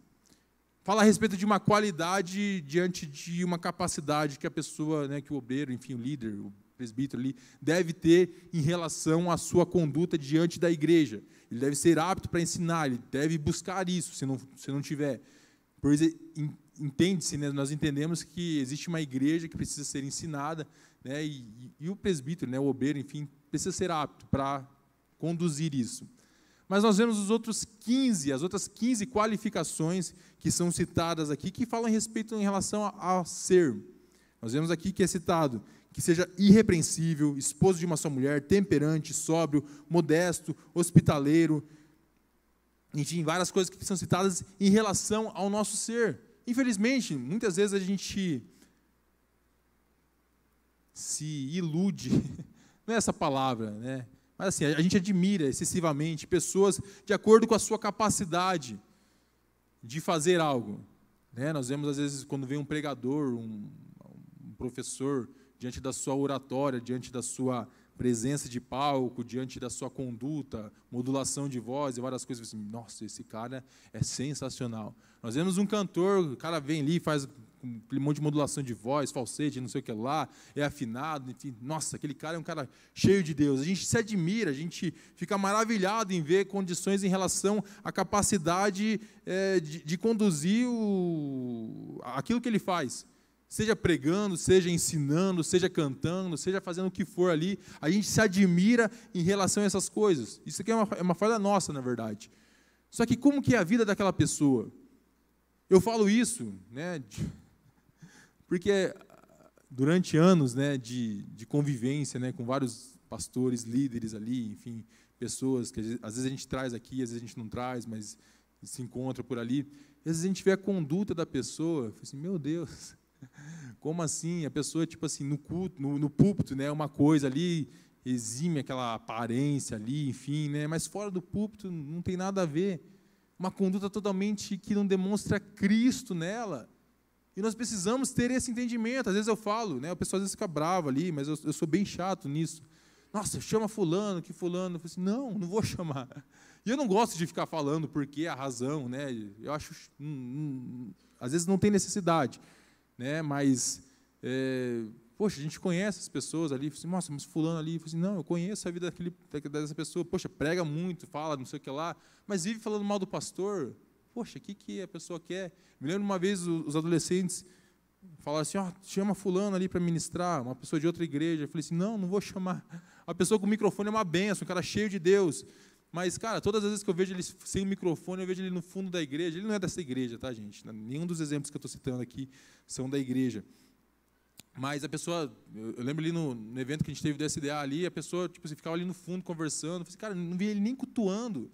Fala a respeito de uma qualidade diante de uma capacidade que a pessoa, né, que o obreiro, enfim, o líder, o presbítero ali, deve ter em relação à sua conduta diante da igreja. Ele deve ser apto para ensinar, ele deve buscar isso, se não tiver. Pois entende-se, né, nós entendemos que existe uma igreja que precisa ser ensinada, né, e o presbítero, né, o obreiro, enfim, precisa ser apto para conduzir isso. Mas nós vemos as outras 15 qualificações que são citadas aqui, que falam a respeito em relação a ser. Nós vemos aqui que é citado que seja irrepreensível, esposo de uma só mulher, temperante, sóbrio, modesto, hospitaleiro, enfim, várias coisas que são citadas em relação ao nosso ser. Infelizmente, muitas vezes a gente se ilude, não é essa palavra, né? Mas assim, a gente admira excessivamente pessoas de acordo com a sua capacidade de fazer algo, né? Nós vemos, às vezes, quando vem um pregador, um professor, diante da sua oratória, diante da sua presença de palco, diante da sua conduta, modulação de voz e várias coisas, assim, nossa, esse cara é sensacional. Nós vemos um cantor, o cara vem ali, faz aquele monte de modulação de voz, falsete, não sei o que lá, é afinado, enfim, nossa, aquele cara é um cara cheio de Deus. A gente se admira, a gente fica maravilhado em ver condições em relação à capacidade de conduzir aquilo que ele faz. Seja pregando, seja ensinando, seja cantando, seja fazendo o que for ali, a gente se admira em relação a essas coisas. Isso aqui é uma falha nossa, na verdade. Só que como que é a vida daquela pessoa? Eu falo isso, né, porque durante anos, né, de convivência, né, com vários pastores, líderes ali, enfim, pessoas que às vezes a gente traz aqui, às vezes a gente não traz, mas se encontra por ali, às vezes a gente vê a conduta da pessoa, assim, meu Deus, como assim? A pessoa, tipo assim, no culto, no púlpito, né, uma coisa ali, exime aquela aparência ali, enfim, né, mas fora do púlpito não tem nada a ver. Uma conduta totalmente que não demonstra Cristo nela. E nós precisamos ter esse entendimento. Às vezes eu falo, né, a pessoa às vezes fica brava ali, mas eu sou bem chato nisso. Nossa, chama fulano, que fulano. Eu falo assim, não vou chamar. E eu não gosto de ficar falando porque a razão, né? Eu acho, às vezes não tem necessidade, né? Mas, poxa, a gente conhece as pessoas ali. Assim, nossa, mas fulano ali. Eu falo assim, não, eu conheço a vida dessa pessoa. Poxa, prega muito, fala, não sei o que lá, mas vive falando mal do pastor. Poxa, o que a pessoa quer? Me lembro uma vez os adolescentes falaram assim, chama fulano ali para ministrar, uma pessoa de outra igreja. Eu falei assim, não vou chamar. A pessoa com o microfone é uma benção, um cara cheio de Deus. Mas, cara, todas as vezes que eu vejo ele sem o microfone, eu vejo ele no fundo da igreja. Ele não é dessa igreja, tá, gente? Nenhum dos exemplos que eu estou citando aqui são da igreja. Mas a pessoa, eu lembro ali no evento que a gente teve do SDA ali, a pessoa, tipo, você ficava ali no fundo conversando. Eu falei assim, cara, não vi ele nem cutuando.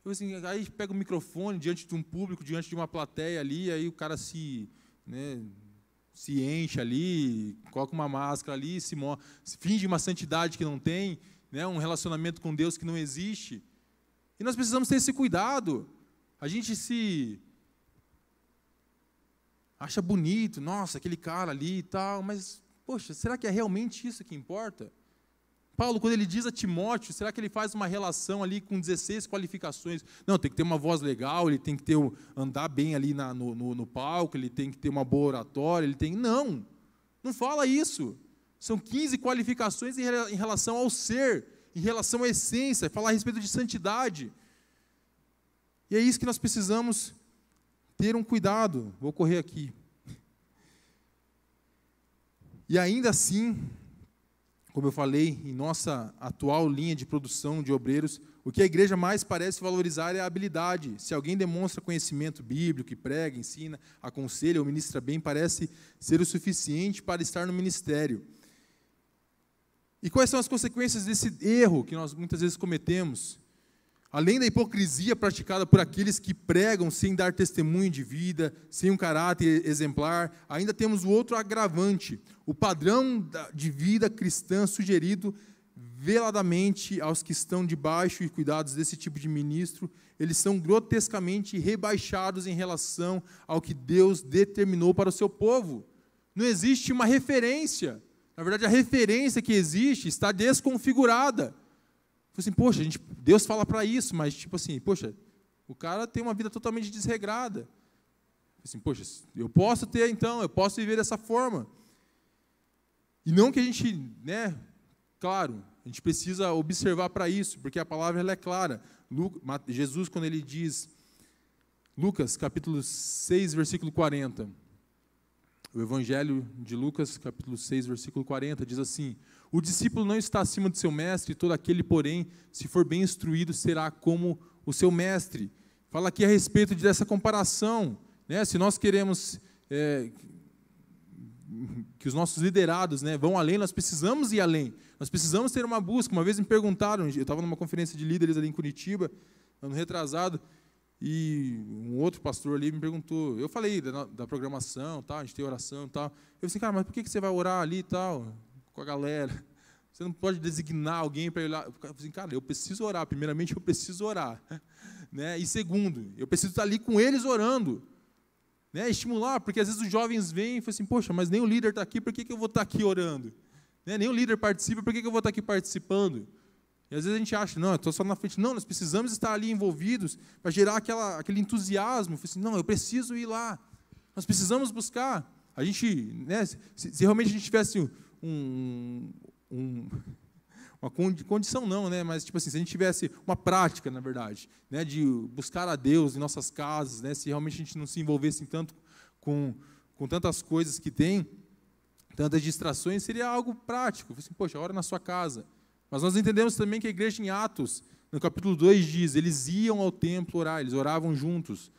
Assim, aí pega o microfone diante de um público, diante de uma plateia ali, aí o cara se enche ali, coloca uma máscara ali, se finge uma santidade que não tem, né, um relacionamento com Deus que não existe. E nós precisamos ter esse cuidado. A gente se acha bonito, nossa, aquele cara ali e tal, mas, poxa, será que é realmente isso que importa? Paulo, quando ele diz a Timóteo, será que ele faz uma relação ali com 16 qualificações? Não, tem que ter uma voz legal, ele tem que andar bem ali no palco, ele tem que ter uma boa oratória, não fala isso. São 15 qualificações em relação ao ser, em relação à essência, falar a respeito de santidade. E é isso que nós precisamos ter um cuidado. Vou correr aqui. E ainda assim, como eu falei, em nossa atual linha de produção de obreiros, o que a igreja mais parece valorizar é a habilidade. Se alguém demonstra conhecimento bíblico, prega, ensina, aconselha ou ministra bem, parece ser o suficiente para estar no ministério. E quais são as consequências desse erro que nós muitas vezes cometemos? Além da hipocrisia praticada por aqueles que pregam sem dar testemunho de vida, sem um caráter exemplar, ainda temos o outro agravante, o padrão de vida cristã sugerido veladamente aos que estão debaixo e cuidados desse tipo de ministro. Eles são grotescamente rebaixados em relação ao que Deus determinou para o seu povo. Não existe uma referência. Na verdade, a referência que existe está desconfigurada. Assim, poxa, Deus fala para isso, mas tipo assim, poxa, o cara tem uma vida totalmente desregrada. Assim, poxa, eu posso ter então, eu posso viver dessa forma. E não que a gente, claro, a gente precisa observar para isso, porque a palavra ela é clara. Jesus, quando ele diz, Lucas, capítulo 6, versículo 40, o Evangelho de Lucas, capítulo 6, versículo 40, diz assim: o discípulo não está acima de seu mestre, todo aquele, porém, se for bem instruído, será como o seu mestre. Fala aqui a respeito dessa comparação. Se nós queremos que os nossos liderados vão além, nós precisamos ir além. Nós precisamos ter uma busca. Uma vez me perguntaram, eu estava numa conferência de líderes ali em Curitiba, ano retrasado, e um outro pastor ali me perguntou, eu falei da programação, tal, a gente tem oração e tal. Eu falei assim, cara, mas por que você vai orar ali e tal, com a galera? Você não pode designar alguém para ir lá. Eu falei assim, cara, eu preciso orar. Primeiramente, eu preciso orar. E segundo, eu preciso estar ali com eles orando. Estimular, porque às vezes os jovens vêm e falam assim, poxa, mas nem o líder está aqui, por que eu vou estar aqui orando? Nem o líder participa, por que eu vou estar aqui participando? E às vezes a gente acha, não, eu estou só na frente. Não, nós precisamos estar ali envolvidos para gerar aquele entusiasmo. Eu falei assim, não, eu preciso ir lá. Nós precisamos buscar. A gente, se realmente a gente tivesse uma condição não, mas tipo assim, se a gente tivesse uma prática, na verdade, de buscar a Deus em nossas casas, se realmente a gente não se envolvesse tanto com tantas coisas que tem, tantas distrações, seria algo prático. Eu falei assim, poxa, ora na sua casa. Mas nós entendemos também que a igreja em Atos, no capítulo 2 diz, eles iam ao templo orar, eles oravam juntos.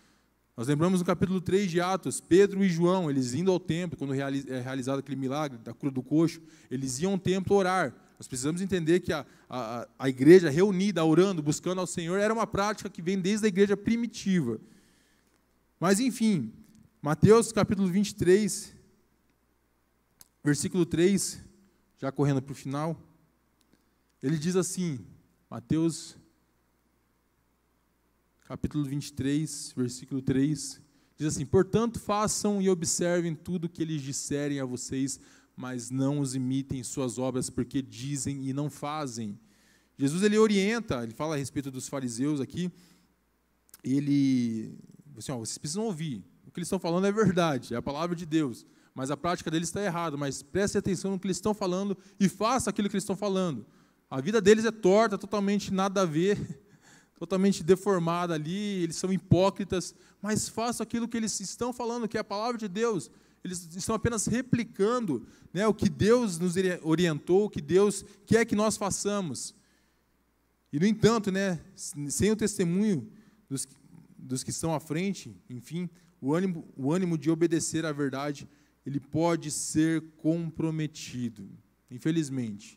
Nós lembramos no capítulo 3 de Atos, Pedro e João, eles indo ao templo, quando é realizado aquele milagre da cura do coxo, eles iam ao templo orar. Nós precisamos entender que a igreja reunida, orando, buscando ao Senhor, era uma prática que vem desde a igreja primitiva. Mas, enfim, Mateus capítulo 23, versículo 3, já correndo para o final, ele diz assim, Mateus capítulo 23, versículo 3, diz assim, portanto, façam e observem tudo o que eles disserem a vocês, mas não os imitem em suas obras, porque dizem e não fazem. Jesus, ele orienta, ele fala a respeito dos fariseus aqui, ele, assim, vocês precisam ouvir, o que eles estão falando é verdade, é a palavra de Deus, mas a prática deles está errada, mas preste atenção no que eles estão falando e faça aquilo que eles estão falando. A vida deles é torta, totalmente nada a ver, totalmente deformada ali, eles são hipócritas, mas façam aquilo que eles estão falando, que é a palavra de Deus. Eles estão apenas replicando o que Deus nos orientou, o que Deus quer que nós façamos. E, no entanto, sem o testemunho dos que estão à frente, enfim, o ânimo de obedecer à verdade, ele pode ser comprometido, infelizmente.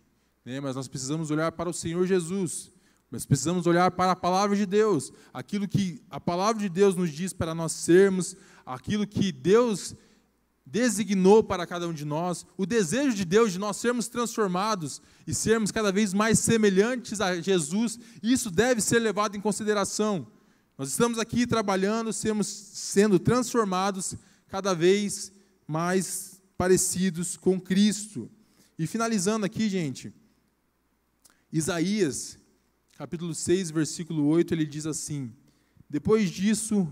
Mas nós precisamos olhar para o Senhor Jesus, nós precisamos olhar para a palavra de Deus, aquilo que a palavra de Deus nos diz para nós sermos, aquilo que Deus designou para cada um de nós, o desejo de Deus de nós sermos transformados e sermos cada vez mais semelhantes a Jesus, isso deve ser levado em consideração. Nós estamos aqui trabalhando, sendo transformados cada vez mais parecidos com Cristo. E finalizando aqui, gente, Isaías, capítulo 6, versículo 8, ele diz assim: depois disso,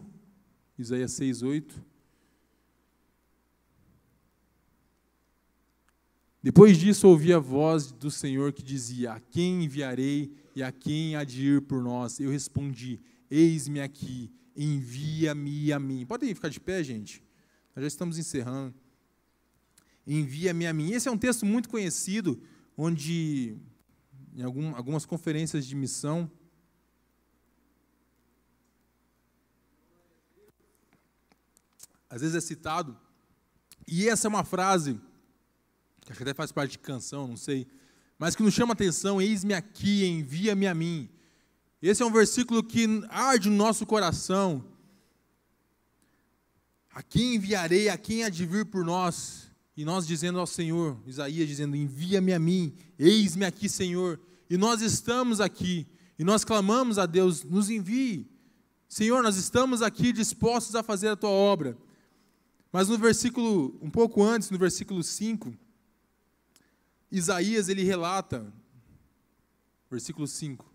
Isaías 6, 8. Depois disso, ouvi a voz do Senhor que dizia: a quem enviarei e a quem há de ir por nós? Eu respondi: eis-me aqui, envia-me a mim. Podem ficar de pé, gente? Nós já estamos encerrando. Envia-me a mim. Esse é um texto muito conhecido, onde, em algumas conferências de missão, às vezes é citado, e essa é uma frase, que acho que até faz parte de canção, não sei, mas que nos chama a atenção: eis-me aqui, envia-me a mim. Esse é um versículo que arde no nosso coração. A quem enviarei, a quem há de vir por nós? E nós dizendo ao Senhor, Isaías dizendo: envia-me a mim, eis-me aqui, Senhor. E nós estamos aqui, e nós clamamos a Deus: nos envie. Senhor, nós estamos aqui dispostos a fazer a tua obra. Mas no versículo, um pouco antes, no versículo 5, Isaías, ele relata, versículo 5,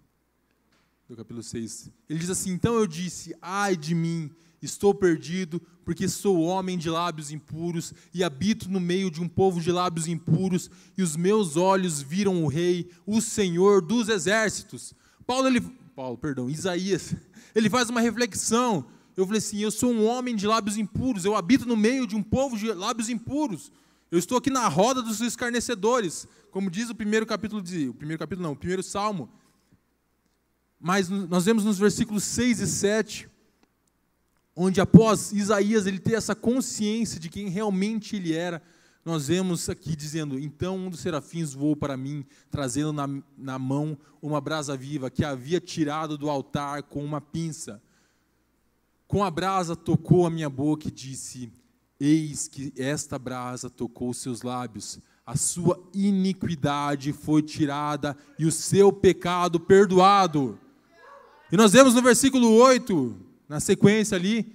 do capítulo 6, ele diz assim: então eu disse, ai de mim, estou perdido, porque sou homem de lábios impuros, e habito no meio de um povo de lábios impuros, e os meus olhos viram o Rei, o Senhor dos exércitos. Isaías, ele faz uma reflexão. Eu falei assim: eu sou um homem de lábios impuros, eu habito no meio de um povo de lábios impuros, eu estou aqui na roda dos escarnecedores, como diz o primeiro salmo. Mas nós vemos nos versículos 6 e 7, onde após Isaías ele ter essa consciência de quem realmente ele era, nós vemos aqui dizendo: então um dos serafins voou para mim, trazendo na mão uma brasa viva, que havia tirado do altar com uma pinça. Com a brasa tocou a minha boca e disse: eis que esta brasa tocou os seus lábios, a sua iniquidade foi tirada e o seu pecado perdoado. E nós vemos no versículo 8, na sequência ali,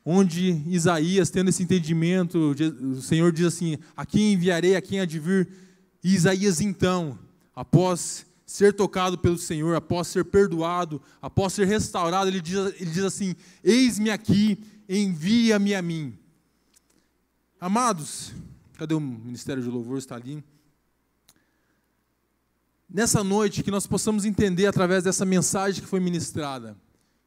onde Isaías, tendo esse entendimento, o Senhor diz assim: a quem enviarei, a quem há de vir? E Isaías então, após ser tocado pelo Senhor, após ser perdoado, após ser restaurado, ele diz assim: eis-me aqui, envia-me a mim. Amados, cadê o Ministério de Louvor? Está ali. Nessa noite, que nós possamos entender através dessa mensagem que foi ministrada,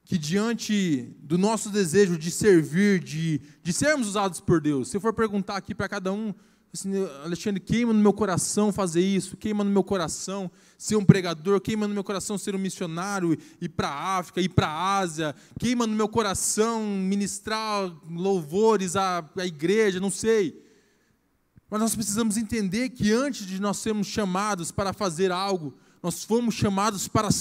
que diante do nosso desejo de servir, de sermos usados por Deus, se eu for perguntar aqui para cada um, assim: Alexandre, queima no meu coração fazer isso, queima no meu coração ser um pregador, queima no meu coração ser um missionário, ir para a África, ir para a Ásia, queima no meu coração ministrar louvores à igreja, não sei. Mas nós precisamos entender que antes de nós sermos chamados para fazer algo, nós fomos chamados para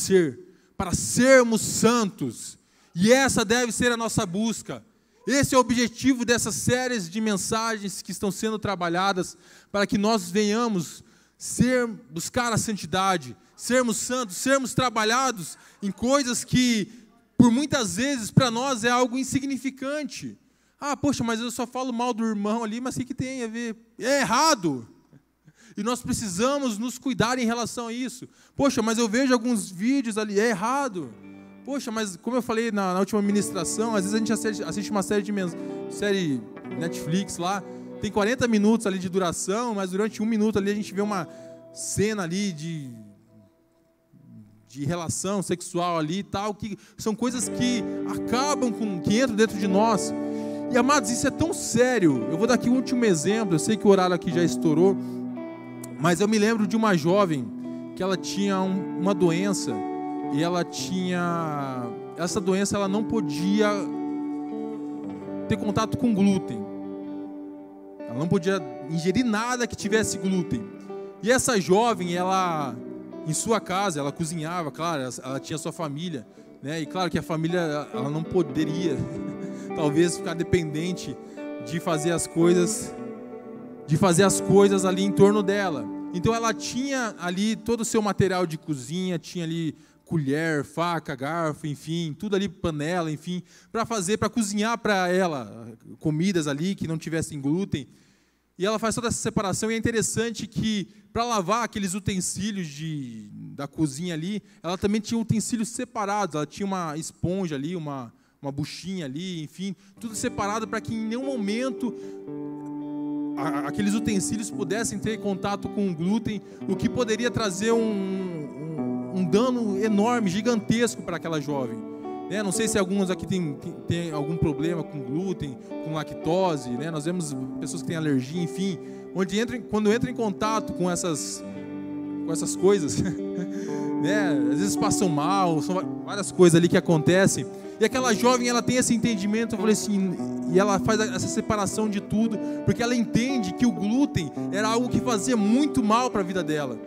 sermos santos. E essa deve ser a nossa busca. Esse é o objetivo dessas séries de mensagens que estão sendo trabalhadas, para que nós venhamos buscar a santidade, sermos santos, sermos trabalhados em coisas que, por muitas vezes, para nós é algo insignificante. Ah, poxa, mas eu só falo mal do irmão ali, mas o que tem a ver? É errado. E nós precisamos nos cuidar em relação a isso. Poxa, mas eu vejo alguns vídeos ali, é errado. Poxa, mas como eu falei na última ministração, às vezes a gente assiste uma série Netflix lá, tem 40 minutos ali de duração, mas durante 1 minuto ali a gente vê uma cena ali de relação sexual ali e tal, que são coisas que que entram dentro de nós. E, amados, isso é tão sério. Eu vou dar aqui um último exemplo. Eu sei que o horário aqui já estourou, mas eu me lembro de uma jovem que ela tinha uma doença, e essa doença ela não podia ter contato com glúten. Ela não podia ingerir nada que tivesse glúten. E essa jovem, ela, em sua casa, ela cozinhava, claro, ela tinha sua família, né? E claro que a família, ela não poderia talvez ficar dependente de fazer as coisas ali em torno dela. Então ela tinha ali todo o seu material de cozinha, tinha ali colher, faca, garfo, enfim, tudo ali, panela, enfim, para cozinhar para ela comidas ali que não tivessem glúten. e ela faz toda essa separação, e é interessante que, para lavar aqueles utensílios da cozinha ali, ela também tinha utensílios separados, ela tinha uma esponja ali, uma buchinha ali, enfim, tudo separado para que em nenhum momento aqueles utensílios pudessem ter contato com o glúten, o que poderia trazer um dano enorme, gigantesco para aquela jovem. Não sei se alguns aqui tem algum problema com glúten, com lactose, nós vemos pessoas que têm alergia, enfim, quando entra em contato com essas coisas, às vezes passam mal, são várias coisas ali que acontecem, e aquela jovem, ela tem esse entendimento, eu falei assim, e ela faz essa separação de tudo, porque ela entende que o glúten era algo que fazia muito mal para a vida dela.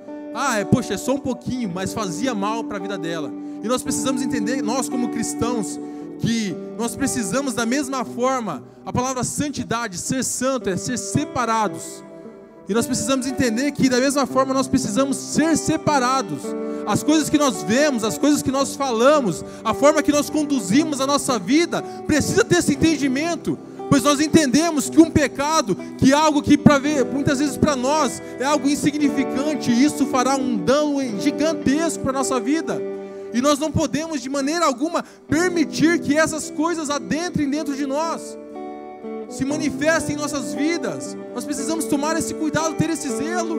Poxa, é só um pouquinho, mas fazia mal para a vida dela. E nós precisamos entender, nós como cristãos, que nós precisamos da mesma forma, a palavra santidade, ser santo, é ser separados. E nós precisamos entender que da mesma forma nós precisamos ser separados. As coisas que nós vemos, as coisas que nós falamos, a forma que nós conduzimos a nossa vida, precisa ter esse entendimento. Pois nós entendemos que um pecado, que é algo que muitas vezes para nós é algo insignificante, e isso fará um dano gigantesco para a nossa vida. E nós não podemos de maneira alguma permitir que essas coisas adentrem dentro de nós, se manifestem em nossas vidas. Nós precisamos tomar esse cuidado, ter esse zelo.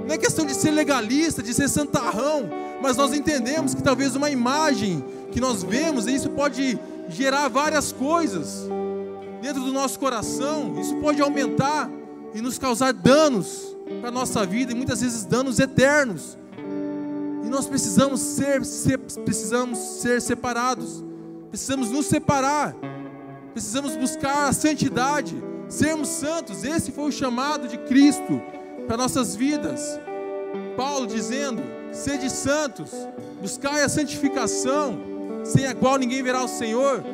Não é questão de ser legalista, de ser santarrão, mas nós entendemos que talvez uma imagem que nós vemos, e isso pode gerar várias coisas dentro do nosso coração, isso pode aumentar e nos causar danos para a nossa vida, e muitas vezes danos eternos. E nós precisamos ser separados, precisamos nos separar, precisamos buscar a santidade, sermos santos. Esse foi o chamado de Cristo para nossas vidas. Paulo dizendo: sede santos, buscai a santificação, sem a qual ninguém verá o Senhor.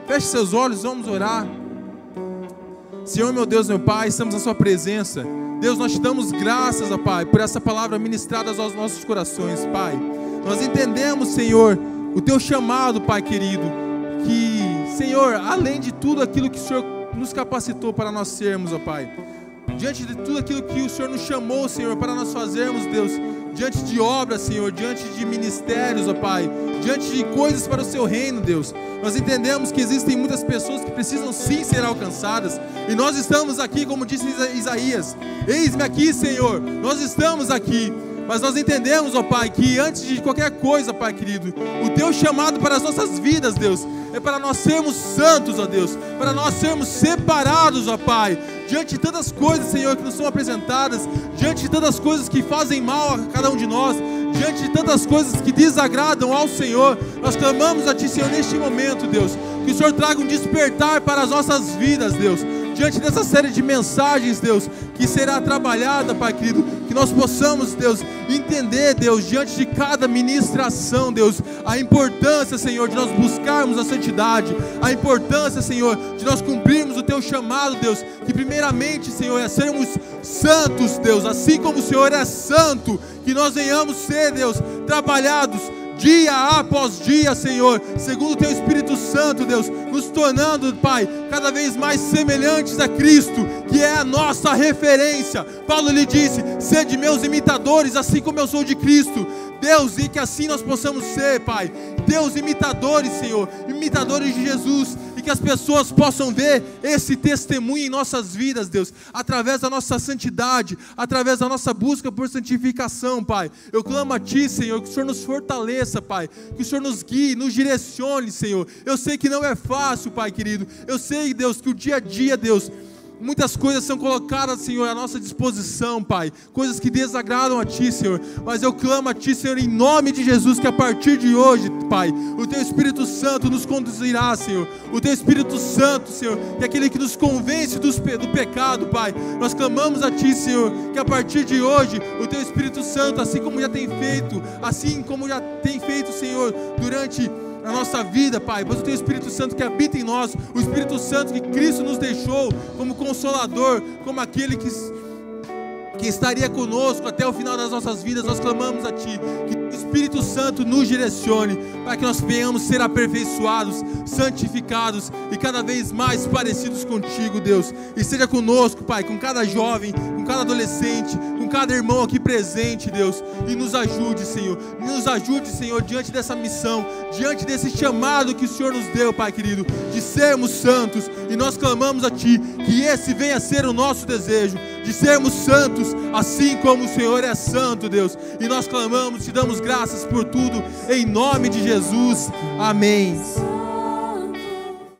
Feche seus olhos, vamos orar. Senhor, meu Deus, meu Pai, estamos na sua presença. Deus, nós te damos graças, ó Pai, por essa palavra ministrada aos nossos corações, Pai. Nós entendemos, Senhor, o teu chamado, Pai querido, que, Senhor, além de tudo aquilo que o Senhor nos capacitou para nós sermos, ó Pai, diante de tudo aquilo que o Senhor nos chamou, Senhor, para nós fazermos, Deus, diante de obras, Senhor, diante de ministérios, ó Pai, diante de coisas para o seu reino, Deus, nós entendemos que existem muitas pessoas que precisam sim ser alcançadas, e nós estamos aqui, como disse Isaías: eis-me aqui, Senhor, nós estamos aqui. Mas nós entendemos, ó Pai, que antes de qualquer coisa, Pai querido, o teu chamado para as nossas vidas, Deus, é para nós sermos santos, ó Deus, para nós sermos separados, ó Pai, diante de tantas coisas, Senhor, que nos são apresentadas, diante de tantas coisas que fazem mal a cada um de nós, diante de tantas coisas que desagradam ao Senhor. Nós clamamos a Ti, Senhor, neste momento, Deus, que o Senhor traga um despertar para as nossas vidas, Deus, diante dessa série de mensagens, Deus, que será trabalhada, Pai querido, que nós possamos, Deus, entender, Deus, diante de cada ministração, Deus, a importância, Senhor, de nós buscarmos a santidade, a importância, Senhor, de nós cumprirmos o Teu chamado, Deus, que primeiramente, Senhor, é sermos santos, Deus, assim como o Senhor é santo, que nós venhamos ser, Deus, trabalhados dia após dia, Senhor, segundo o Teu Espírito Santo, Deus, nos tornando, Pai, cada vez mais semelhantes a Cristo, que é a nossa referência. Paulo lhe disse: sede meus imitadores, assim como eu sou de Cristo. Deus, e que assim nós possamos ser, Pai, Deus, imitadores, Senhor, imitadores de Jesus, e que as pessoas possam ver esse testemunho em nossas vidas, Deus, através da nossa santidade, através da nossa busca por santificação, Pai. Eu clamo a Ti, Senhor, que o Senhor nos fortaleça, Pai, que o Senhor nos guie, nos direcione, Senhor. Eu sei que não é fácil, Pai querido, eu sei, Deus, que o dia a dia, Deus, muitas coisas são colocadas, Senhor, à nossa disposição, Pai, coisas que desagradam a Ti, Senhor, mas eu clamo a Ti, Senhor, em nome de Jesus, que a partir de hoje, Pai, o Teu Espírito Santo nos conduzirá, Senhor, o Teu Espírito Santo, Senhor, que é aquele que nos convence do pecado, Pai. Nós clamamos a Ti, Senhor, que a partir de hoje, o Teu Espírito Santo, assim como já tem feito, Senhor, durante na nossa vida, Pai, pois o Teu Espírito Santo que habita em nós, o Espírito Santo que Cristo nos deixou como Consolador, como aquele que estaria conosco até o final das nossas vidas, nós clamamos a Ti, que o Espírito Santo nos direcione, para que nós venhamos ser aperfeiçoados, santificados e cada vez mais parecidos contigo, Deus. E seja conosco, Pai, com cada jovem, com cada adolescente, com cada irmão aqui presente, Deus. E nos ajude, Senhor. Nos ajude, Senhor, diante dessa missão, diante desse chamado que o Senhor nos deu, Pai querido, de sermos santos. E nós clamamos a Ti, que esse venha a ser o nosso desejo, de sermos santos, assim como o Senhor é santo, Deus. E nós clamamos, Te damos graças por tudo, em nome de Jesus. Amém.